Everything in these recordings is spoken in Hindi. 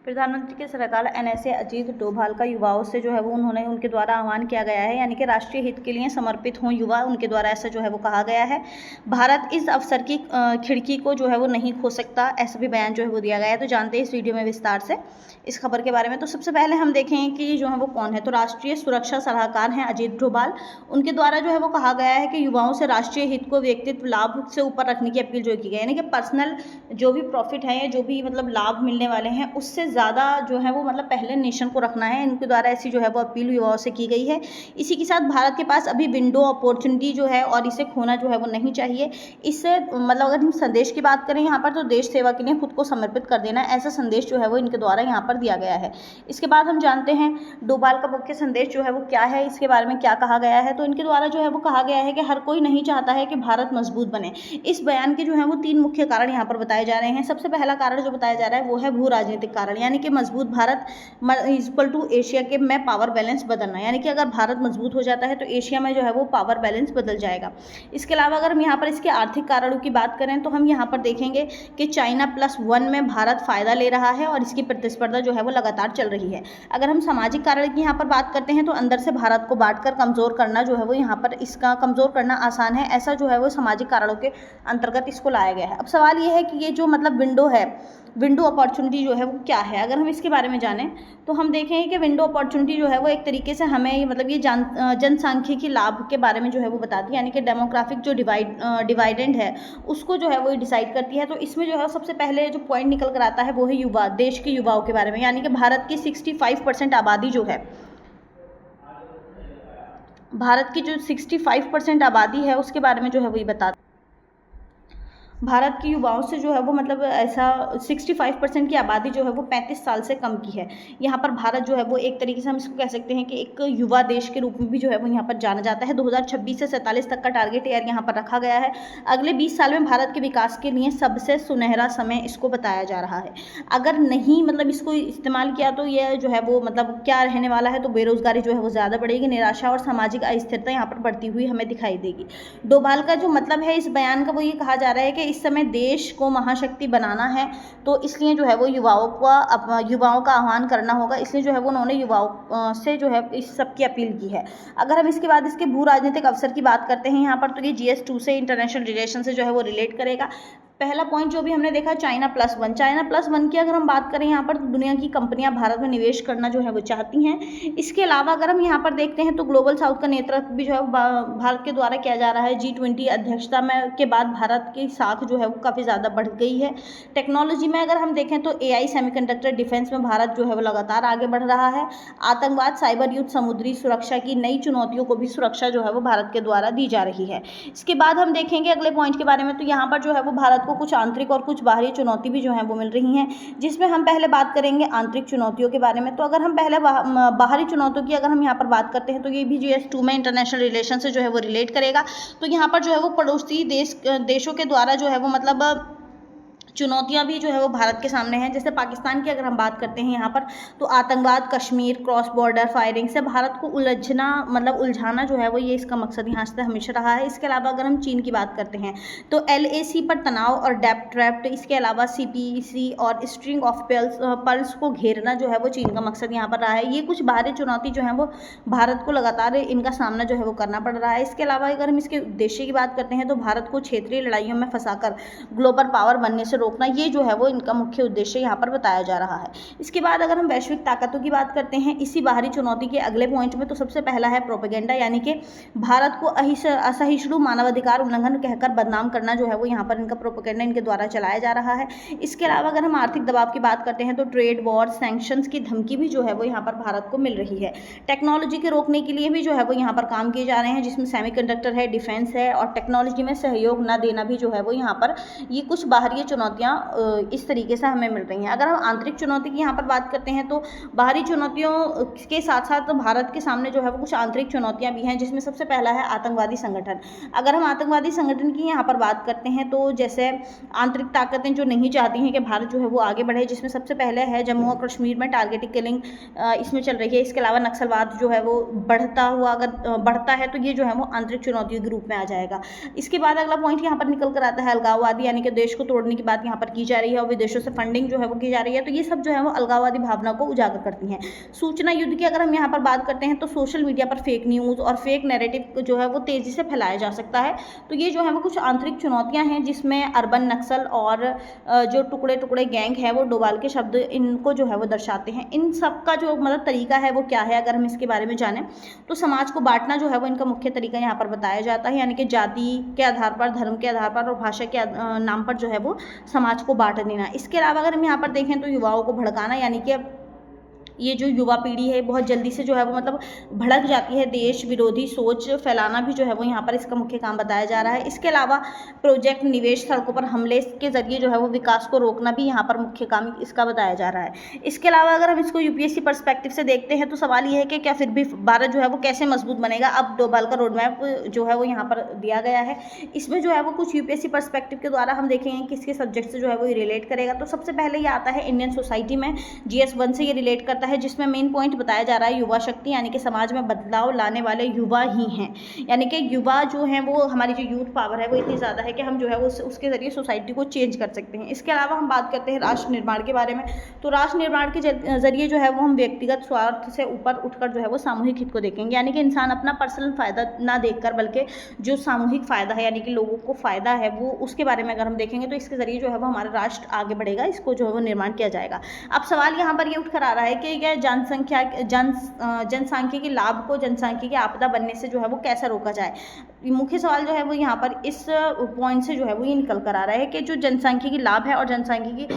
प्रधानमंत्री के सलाहकार एनएसए अजीत डोभाल का युवाओं से जो है वो उनके द्वारा आह्वान किया गया है, यानी कि राष्ट्रीय हित के लिए समर्पित हों युवा, उनके द्वारा ऐसा जो है वो कहा गया है। भारत इस अवसर की खिड़की को जो है वो नहीं खो सकता, ऐसा भी बयान जो है वो दिया गया है। तो जानते हैं इस वीडियो में विस्तार से इस खबर के बारे में। तो सबसे पहले हम देखें कि जो है वो कौन है। तो राष्ट्रीय सुरक्षा सलाहकार हैं अजीत डोभाल। उनके द्वारा जो है वो कहा गया है कि युवाओं से राष्ट्रीय हित को व्यक्तित्व लाभ से ऊपर रखने की अपील जो की गई है, यानी कि पर्सनल जो भी प्रॉफिट है या जो भी मतलब लाभ मिलने वाले हैं उससे ज़्यादा जो है वो मतलब पहले नेशन को रखना है। इनके द्वारा ऐसी जो है वो अपील युवाओं से की गई है। इसी के साथ भारत के पास अभी विंडो अपॉर्चुनिटी जो है और इसे खोना जो है वो नहीं चाहिए। इससे मतलब अगर हम संदेश की बात करें यहाँ पर, तो देश सेवा के लिए खुद को समर्पित कर देना, ऐसा संदेश जो है वो इनके द्वारा यहाँ पर दिया गया है। इसके बाद हम जानते हैं डोभाल का मुख्य संदेश जो है वो क्या है, इसके बारे में क्या कहा गया है। तो इनके द्वारा जो है वो कहा गया है कि हर कोई नहीं चाहता है कि भारत मजबूत बने। इस बयान के जो है वो 3 मुख्य कारण यहाँ पर बताए जा रहे हैं। सबसे पहला कारण जो बताया जा रहा है वो है भू राजनीतिक कारण, यानी कि मजबूत भारत इक्वल टू एशिया के में पावर बैलेंस बदलना, यानी कि अगर भारत मजबूत हो जाता है तो एशिया में जो है वो पावर बैलेंस बदल जाएगा। इसके अलावा अगर हम यहाँ पर इसके आर्थिक कारणों की बात करें तो हम यहाँ पर देखेंगे कि चाइना +1 में भारत फायदा ले रहा है और इसकी प्रतिस्पर्धा जो है वो लगातार चल रही है। अगर हम सामाजिक कारण की यहाँ पर बात करते हैं तो अंदर से भारत को बांटकर कमजोर करना जो है वो यहाँ पर इसका कमजोर करना आसान है, ऐसा जो है वो सामाजिक कारणों के अंतर्गत इसको लाया गया है। अब सवाल ये है कि ये जो मतलब विंडो है, विंडो अपॉर्चुनिटी जो है वो क्या है। अगर हम इसके बारे में जानें तो हम देखें कि विंडो अपॉर्चुनिटी जो है वो एक तरीके से हमें मतलब ये जनसांख्यिकी लाभ के बारे में जो है वो बताती है, यानी कि डेमोग्राफिक जो डिवाइडेंड है उसको जो है वो डिसाइड करती है। तो इसमें जो है सबसे पहले जो पॉइंट निकल कर आता है वो है युवा, देश के युवाओं के बारे में, यानी कि भारत की 65% आबादी जो है, भारत की जो 65% आबादी है उसके बारे में जो है वो ये बताता है। भारत के युवाओं से जो है वो मतलब ऐसा 65% की आबादी जो है वो 35 साल से कम की है। यहाँ पर भारत जो है वो एक तरीके से हम इसको कह सकते हैं कि एक युवा देश के रूप में भी जो है वो यहाँ पर जाना जाता है। 2026 से 47 तक का टारगेट ईयर यहाँ पर रखा गया है। अगले 20 साल में भारत के विकास के लिए सबसे सुनहरा समय इसको बताया जा रहा है। अगर नहीं मतलब इसको इस्तेमाल किया तो यह जो है वो मतलब क्या रहने वाला है, तो बेरोजगारी जो है वो ज़्यादा बढ़ेगी, निराशा और सामाजिक अस्थिरता यहाँ पर बढ़ती हुई हमें दिखाई देगी। डोभाल का जो मतलब है इस बयान का वो ये कहा जा रहा है कि इस समय देश को महाशक्ति बनाना है, तो इसलिए जो है वो युवाओं का आह्वान करना होगा। इसलिए जो है वो उन्होंने युवाओं से जो है इस सब की अपील की है। अगर हम इसके बाद इसके भू राजनीतिक अवसर की बात करते हैं यहाँ पर, तो ये GS2 से इंटरनेशनल रिलेशन से जो है वो रिलेट करेगा। पहला पॉइंट जो भी हमने देखा चाइना +1 की अगर हम बात करें यहाँ पर, दुनिया की कंपनियां भारत में निवेश करना जो है वो चाहती हैं। इसके अलावा अगर हम यहाँ पर देखते हैं तो ग्लोबल साउथ का नेतृत्व भी जो है भारत के द्वारा किया जा रहा है। G20 अध्यक्षता में के बाद भारत की साख जो है वो काफ़ी ज़्यादा बढ़ गई है। टेक्नोलॉजी में अगर हम देखें तो AI, सेमीकंडक्टर, डिफेंस में भारत जो है वो लगातार आगे बढ़ रहा है। आतंकवाद, साइबर युद्ध, समुद्री सुरक्षा की नई चुनौतियों को भी सुरक्षा जो है वो भारत के द्वारा दी जा रही है। इसके बाद हम देखेंगे अगले पॉइंट के बारे में, तो यहाँ पर जो है वो भारत को कुछ आंतरिक और कुछ बाहरी चुनौती भी जो है वो मिल रही हैं, जिसमें हम पहले बात करेंगे आंतरिक चुनौतियों के बारे में। तो अगर हम पहले बाहरी चुनौतियों की अगर हम यहाँ पर बात करते हैं तो ये भी GS2 में इंटरनेशनल रिलेशन से जो है वो रिलेट करेगा। तो यहाँ पर जो है वो पड़ोसी देशों के द्वारा जो है वो मतलब चुनौतियां भी जो है वो भारत के सामने हैं। जैसे पाकिस्तान की अगर हम बात करते हैं यहाँ पर, तो आतंकवाद, कश्मीर, क्रॉस बॉर्डर फायरिंग से भारत को उलझाना जो है वो ये इसका मकसद यहाँ से हमेशा रहा है। इसके अलावा अगर हम चीन की बात करते हैं तो LAC पर तनाव और डेप्ट ट्रैप्ट, इसके अलावा CPEC और स्ट्रिंग ऑफ पर्ल्स को घेरना जो है वो चीन का मकसद यहाँ पर रहा है। ये कुछ बाहरी चुनौती जो है वो भारत को लगातार इनका सामना जो है वो करना पड़ रहा है। इसके अलावा अगर हम इसके उद्देश्य की बात करते हैं तो भारत को क्षेत्रीय लड़ाइयों में फंसाकर ग्लोबल पावर बनने से रोकना, ये जो है वो इनका मुख्य उद्देश्य यहाँ पर बताया जा रहा है। इसके बाद अगर हम वैश्विक ताकतों की बात करते हैं इसी बाहरी चुनौती के अगले पॉइंट में, तो सबसे पहला है प्रोपेगेंडा, यानी कि भारत को असहिष्णु, मानवाधिकार उल्लंघन कहकर बदनाम करना जो है वो यहाँ पर इनका प्रोपेगेंडा इनके द्वारा चलाया जा रहा है। इसके अलावा अगर हम आर्थिक दबाव की बात करते हैं तो ट्रेड वॉर, सैंक्शंस की धमकी भी जो है वो यहाँ पर भारत को मिल रही है। टेक्नोलॉजी के रोकने के लिए भी जो है वो यहाँ पर काम किए जा रहे हैं, जिसमें सेमीकंडक्टर है, डिफेंस है और टेक्नोलॉजी में सहयोग न देना भी जो है वो यहाँ पर ये कुछ बाहरी चुनौतियाँ इस तरीके से हमें मिल रही हैं। अगर हम आंतरिक चुनौती की यहाँ पर बात करते हैं तो बाहरी चुनौतियों के साथ साथ भारत के सामने जो है वो कुछ आंतरिक चुनौतियाँ भी हैं, जिसमें सबसे पहला है आतंकवादी संगठन। अगर हम आतंकवादी संगठन की यहाँ पर बात करते हैं तो जैसे आंतरिक ताकतें जो नहीं चाहती हैं कि भारत जो है वो आगे बढ़े, जिसमें सबसे पहले है जम्मू और कश्मीर में टारगेटेड किलिंग इसमें चल रही है। इसके अलावा नक्सलवाद जो है वो अगर बढ़ता है तो ये जो है वो आंतरिक चुनौतियों के रूप में आ जाएगा। इसके बाद अगला पॉइंट यहाँ पर निकल कर आता है अलगाववादी, यानी कि देश को तोड़ने की बात यहाँ पर की जा रही है और विदेशों से फंडिंग जो है वो की जा रही है, तो ये सब जो है वो अलगाववादी भावना को उजागर करती हैं। सूचना युद्ध की अगर हम यहाँ पर बात करते हैं तो सोशल मीडिया पर फेक न्यूज़ और फेक नैरेटिव जो है वो तेज़ी से फैलाया जा सकता है। तो ये जो है वो कुछ आंतरिक चुनौतियाँ हैं जिसमें अर्बन नक्सल और जो टुकड़े टुकड़े गैंग है वो डोभाल के शब्द इनको जो है वो दर्शाते हैं। इन सब का जो मतलब तरीका है वो क्या है, अगर हम इसके बारे में जानें तो समाज को बांटना जो है वो इनका मुख्य तरीका यहाँ पर बताया जाता है, यानी कि जाति के आधार पर, धर्म के आधार पर और भाषा के नाम पर जो है वो समाज को बांट देना। इसके अलावा अगर हम यहाँ पर देखें तो युवाओं को भड़काना, यानी कि ये जो युवा पीढ़ी है बहुत जल्दी से जो है वो मतलब भड़क जाती है, देश विरोधी सोच फैलाना भी जो है वो यहाँ पर इसका मुख्य काम बताया जा रहा है। इसके अलावा प्रोजेक्ट निवेश, सड़कों पर हमले के जरिए जो है वो विकास को रोकना भी यहाँ पर मुख्य काम इसका बताया जा रहा है। इसके अलावा अगर हम इसको यूपीएससी पर्सपेक्टिव से देखते हैं तो सवाल ये है कि क्या फिर भी भारत जो है वो कैसे मजबूत बनेगा। अब डोभाल का रोड मैप जो है वो यहाँ पर दिया गया है, इसमें जो है वो कुछ यूपीएससी पर्सपेक्टिव के द्वारा हम देखेंगे किसके सब्जेक्ट से जो है वो रिलेट करेगा। तो सबसे पहले ये आता है इंडियन सोसाइटी में, GS 1 से ये रिलेट करता है, जिसमें मेन पॉइंट बताया जा रहा है युवा शक्ति, यानी कि समाज में बदलाव लाने वाले युवा ही हैं। यानी कि युवा जो हैं वो हमारी जो यूथ पावर है वो इतनी ज़्यादा है कि हम जो है वो उसके ज़रिए सोसाइटी को चेंज कर सकते हैं। इसके अलावा हम बात करते हैं राष्ट्र निर्माण के बारे में, तो राष्ट्र निर्माण के ज़रिए जो है वो हम व्यक्तिगत स्वार्थ से ऊपर उठकर जो है वो सामूहिक हित को देखेंगे, यानी कि इंसान अपना पर्सनल फ़ायदा ना देखकर बल्कि जो सामूहिक फ़ायदा है यानी कि लोगों को फ़ायदा है वो उसके बारे में अगर हम देखेंगे तो इसके ज़रिए जो है वो हमारा राष्ट्र आगे बढ़ेगा, इसको जो है वो निर्माण किया जाएगा। अब सवाल यहाँ पर ये उठ कर आ रहा है कि यह जनसांख्यिकी लाभ को जनसांख्यिकी आपदा बनने से जो है वो कैसे रोका जाए। मुख्य सवाल जो है वो यहाँ पर इस पॉइंट से जो है वो ये निकल कर आ रहा है कि जो जनसांख्यिकी लाभ है और जनसांख्यिकी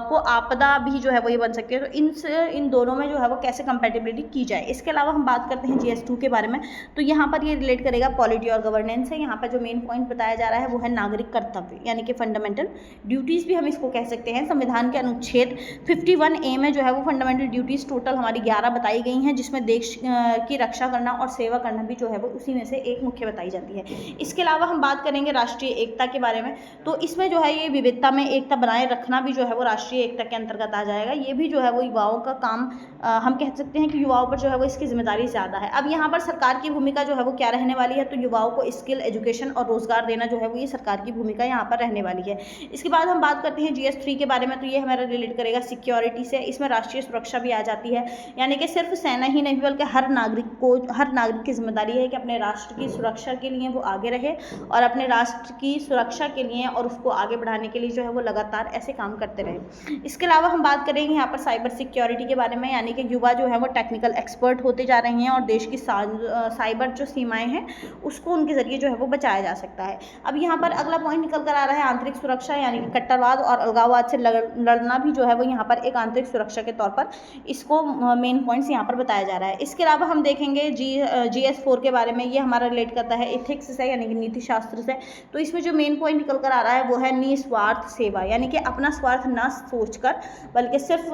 को आपदा भी जो है वो ये बन सकती है, तो इन दोनों में जो है वो कैसे कंपैटिबिलिटी की जाए। इसके अलावा हम बात करते हैं GS 2 के बारे में, तो यहाँ पर ये रिलेट करेगा पॉलिटी और गवर्नेंस है। यहाँ पर जो मेन पॉइंट बताया जा रहा है वो है नागरिक कर्तव्य, यानी कि फंडामेंटल ड्यूटीज़ भी हम इसको कह सकते हैं। संविधान के अनुच्छेद 51A में जो है वो फंडामेंटल ड्यूटीज़ टोटल हमारी 11 बताई गई हैं, जिसमें देश की रक्षा करना और सेवा करना भी जो है वो उसी में से एक मुख्य बताई जाती है। इसके अलावा हम बात करेंगे राष्ट्रीय एकता के बारे में, तो इसमें जो है ये विविधता में एकता बनाए रखना भी जो है वो राष्ट्रीय एकता के अंतर्गत आ जाएगा। ये भी जो है वो युवाओं का काम, हम कह सकते हैं कि युवाओं पर जो है वो इसकी जिम्मेदारी ज़्यादा है। अब यहाँ पर सरकार की भूमिका जो है वो क्या रहने वाली है, तो युवाओं को स्किल, एजुकेशन और रोजगार देना जो है वो ये सरकार की भूमिका यहाँ पर रहने वाली है। इसके बाद हम बात करते हैं GS 3 के बारे में, तो ये हमारा रिलेट करेगा सिक्योरिटी से। इसमें राष्ट्रीय सुरक्षा भी आ जाती है, यानी कि सिर्फ सेना ही नहीं बल्कि हर नागरिक की जिम्मेदारी है कि अपने राष्ट्र की सुरक्षा के लिए वो आगे रहे और अपने राष्ट्र की सुरक्षा के लिए और उसको आगे बढ़ाने के लिए जो है वो लगातार ऐसे काम करते रहे। इसके अलावा हम बात करेंगे यहाँ पर साइबर सिक्योरिटी के बारे में, यानी कि युवा जो है वो टेक्निकल एक्सपर्ट होते जा रहे हैं और देश की साइबर जो सीमाएं हैं उसको उनके जरिए जो है वो बचाया जा सकता है। अब यहाँ पर अगला पॉइंट निकल कर आ रहा है आंतरिक सुरक्षा, यानी कि कट्टरवाद और अलगाववाद से लड़ना भी जो है वो यहाँ पर एक आंतरिक सुरक्षा के तौर पर इसको मेन पॉइंट्स यहाँ पर बताया जा रहा है। इसके अलावा हम देखेंगे GS 4 के बारे में, ये हमारा रिलेट करता है इथिक्स से, यानी कि नीति शास्त्र से। तो इसमें जो मेन पॉइंट निकल कर आ रहा है वो है निस्वार्थ सेवा, यानी कि अपना स्वार्थ ना सोचकर बल्कि सिर्फ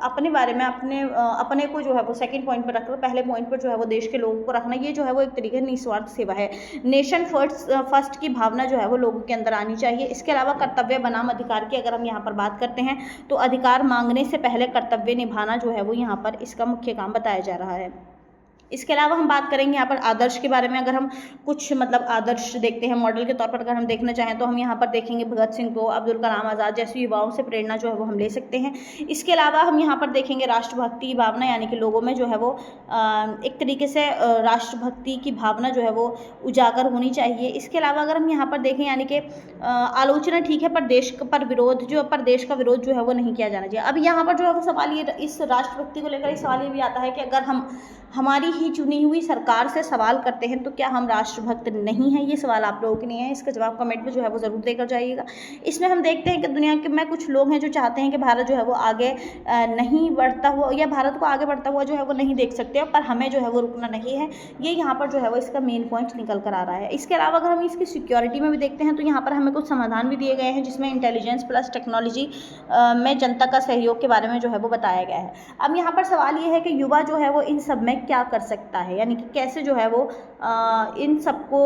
अपने बारे में अपने को जो है वो सेकंड पॉइंट पर रखकर पहले पॉइंट पर जो है वो देश के लोगों को रखना, ये जो है वो एक तरीके से निस्वार्थ सेवा है। नेशन फर्स्ट की भावना जो है वो लोगों के अंदर आनी चाहिए। इसके अलावा कर्तव्य बनाम अधिकार की अगर हम यहाँ पर बात करते हैं तो अधिकार मांगने से पहले कर्तव्य निभाना जो है वो यहाँ पर इसका मुख्य काम बताया जा रहा है। इसके अलावा हम बात करेंगे यहाँ पर आदर्श के बारे में। अगर हम कुछ मतलब आदर्श देखते हैं मॉडल के तौर पर अगर हम देखना चाहें तो हम यहाँ पर देखेंगे भगत सिंह को, अब्दुल कलाम आज़ाद जैसे युवाओं से प्रेरणा जो है वो हम ले सकते हैं। इसके अलावा हम यहाँ पर देखेंगे राष्ट्रभक्ति की भावना, यानी कि लोगों में जो है वो एक तरीके से राष्ट्रभक्ति की भावना जो है वो उजागर होनी चाहिए। इसके अलावा अगर हम यहाँ पर देखें यानी कि आलोचना ठीक है पर देश का विरोध जो है वो नहीं किया जाना चाहिए। अब यहाँ पर जो है वो सवाल ये इस राष्ट्रभक्ति को लेकर सवाल ये भी आता है कि अगर हम हमारी ही चुनी हुई सरकार से सवाल करते हैं तो क्या हम राष्ट्रभक्त नहीं हैं? ये सवाल आप लोगों के लिए है, इसका जवाब कमेंट में जो है वो ज़रूर देकर जाइएगा। इसमें हम देखते हैं कि दुनिया के में कुछ लोग हैं जो चाहते हैं कि भारत जो है वो आगे नहीं बढ़ता हुआ या भारत को आगे बढ़ता हुआ जो है वो नहीं देख सकते, पर हमें जो है वो रुकना नहीं है। ये यहाँ पर जो है वो इसका मेन पॉइंट निकल कर आ रहा है। इसके अलावा अगर हम इसकी सिक्योरिटी में भी देखते हैं तो यहाँ पर हमें कुछ समाधान भी दिए गए हैं जिसमें इंटेलिजेंस प्लस टेक्नोलॉजी में जनता का सहयोग के बारे में जो है वो बताया गया है। अब यहाँ पर सवाल ये है कि युवा जो है वो इन सब में क्या कर सकता है, यानी कि कैसे जो है वो इन सबको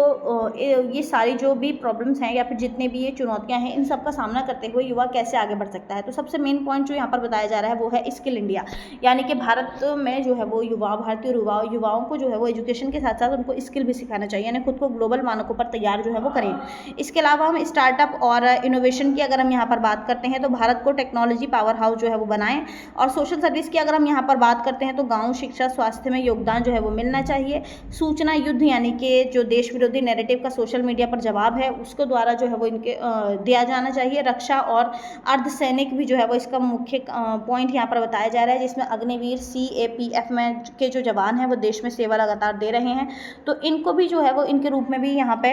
ये सारी जो भी प्रॉब्लम्स हैं या फिर जितने भी ये चुनौतियां हैं इन सब का सामना करते हुए युवा कैसे आगे बढ़ सकता है। तो सबसे मेन पॉइंट जो यहाँ पर बताया जा रहा है वो है स्किल इंडिया, यानी कि भारत में जो है वो भारतीय युवाओं को जो है वो एजुकेशन के साथ साथ उनको स्किल भी सिखाना चाहिए, यानी खुद को ग्लोबल मानकों पर तैयार जो है वो करें। इसके अलावा हम स्टार्टअप और इनोवेशन की अगर हम यहाँ पर बात करते हैं तो भारत को टेक्नोलॉजी पावर हाउस जो है वो बनाएं। और सोशल सर्विस की अगर हम यहाँ पर बात करते हैं तो गाँव, शिक्षा, स्वास्थ्य में योगदान जो है वो मिलना चाहिए। सूचना युद्ध, यानी कि जो देश विरोधी नैरेटिव का सोशल मीडिया पर जवाब है उसको द्वारा जो है वो इनके दिया जाना चाहिए। रक्षा और अर्धसैनिक भी जो है वो इसका मुख्य पॉइंट यहाँ पर बताया जा रहा है, जिसमें अग्निवीर CAPF में के जो जवान हैं वो देश में सेवा लगातार दे रहे हैं, तो इनको भी जो है वो इनके रूप में भी यहाँ पे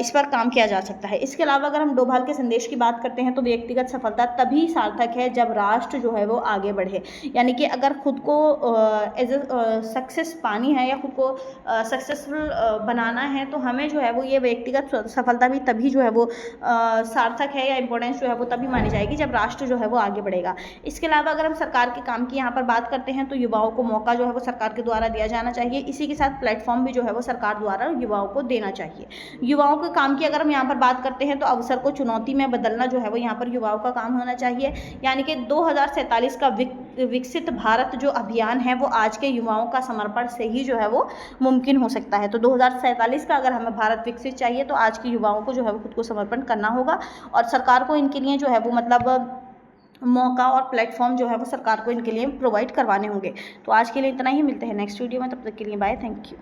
इस पर काम किया जा सकता है। इसके अलावा अगर हम डोभाल के संदेश की बात करते हैं तो व्यक्तिगत सफलता तभी सार्थक है जब राष्ट्र जो है वो आगे बढ़े, यानी कि अगर खुद को एज सक्सेस पानी है या खुद को सक्सेसफुल बनाना है तो हमें जो है वो ये व्यक्तिगत सफलता भी तभी जो है वो सार्थक है या इम्पोर्टेंस जो है वो तभी मानी जाएगी जब राष्ट्र जो है वो आगे बढ़ेगा। इसके अलावा अगर हम सरकार के काम की यहाँ पर बात करते हैं तो युवाओं को मौका जो है वो सरकार के द्वारा दिया जाना चाहिए। इसी के साथ प्लेटफॉर्म भी जो है वो सरकार द्वारा युवाओं को देना चाहिए। युवाओं के काम की अगर हम यहाँ पर बात करते हैं तो अवसर को चुनौती में बदलना जो है वो यहाँ पर युवाओं का काम होना चाहिए, यानी कि 2047 का विकसित भारत जो अभियान है वो आज के युवाओं का समर्पण से ही जो है वो मुमकिन हो सकता है। तो 2047 का अगर हमें भारत विकसित चाहिए तो आज के युवाओं को जो है वो खुद को समर्पण करना होगा और सरकार को इनके लिए जो है वो मतलब मौका और प्लेटफॉर्म जो है वो सरकार को इनके लिए प्रोवाइड करवाने होंगे। तो आज के लिए इतना ही, मिलते हैं नेक्स्ट वीडियो में, तब तक के लिए बाय, थैंक यू।